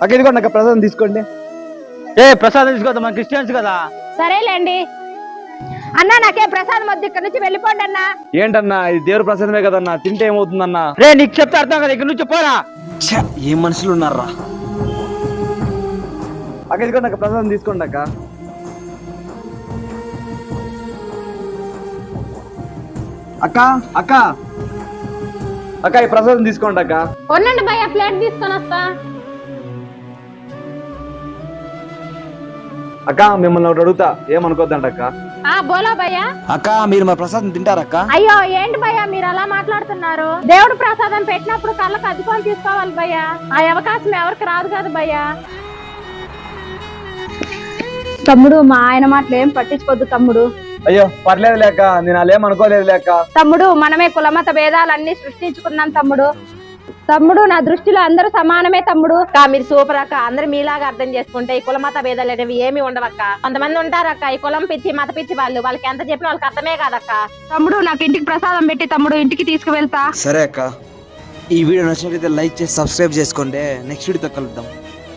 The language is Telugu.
అక్క ఇదిగోండి అక్క ప్రసాదం తీసుకోండి. ప్రసాదం తీసుకోవద్దు, మన క్రిస్టియన్స్ కదా. సరేలేండి అన్నా, నాకే ప్రసాదం వద్దు, ఇక్కడ నుంచి వెళ్ళిపోండి అన్నా. ఏంటన్నా ఇది దేవుడి ప్రసాదమే కదన్నా, తింటే ఏమవుతుందన్నా? రే నీకు చెప్తే అర్థం కదా, ఇక్కడ నుంచి పోరా. ఏం మనుషులు ఉన్నారా? అక్క ఇదిగోండి అక్క ప్రసాదం తీసుకోండి అక్క. అక్క అక్క అక్క ఈ ప్రసాదం తీసుకోండి అక్క. ఉండండి భయ్యా, ప్లేట్ తీసుకొని వస్తా. అక్క మిమ్మల్ని ఒకటి అడుగుతా, ఏమనుకోద్దంట అక్క. బోలా భయ్యా. అక్క మీరు మా ప్రసాదం తింటారక్క? అయ్యో ఏంటి భయ్యా మీరు అలా మాట్లాడుతున్నారు? దేవుడు ప్రసాదం పెట్టినప్పుడు కళ్ళకు అద్దుకొని తీసుకోవాలి భయ్యా. ఆ అవకాశం ఎవరికి రాదు కదా భయ్యా. తమ్ముడు, మా ఆయన మాటలు ఏం పట్టించుకోద్దు తమ్ముడు. అయ్యో పర్లేదు లేక, నేను అలా ఏమనుకోలేదు లేక. తమ్ముడు, మనమే కులమత భేదాలన్నీ సృష్టించుకున్నాం తమ్ముడు. తమ్ముడు, నా దృష్టిలో అందరూ సమానమే తమ్ముడు. మీరు సూపర్ అక్క, అందరు మీలాగా అర్థం చేసుకుంటే ఈ కులమత భేదాలు అనేవి ఏమి ఉండవక్క. కొంతమంది ఉంటారక్క ఈ కులం పిచ్చి మత పిచ్చి వాళ్ళకి ఎంత చెప్పిన వాళ్ళకి అర్థమే కాదక్క. తమ్ముడు, నాకు ఇంటికి ప్రసాదం పెట్టి తమ్ముడు ఇంటికి తీసుకువెళ్తా. సరే అక్క, ఈ వీడియో నచ్చినట్లయితే లైక్ చేసి సబ్స్క్రైబ్ చేసుకోండి. నెక్స్ట్ వీడియోతో కలుద్దాం.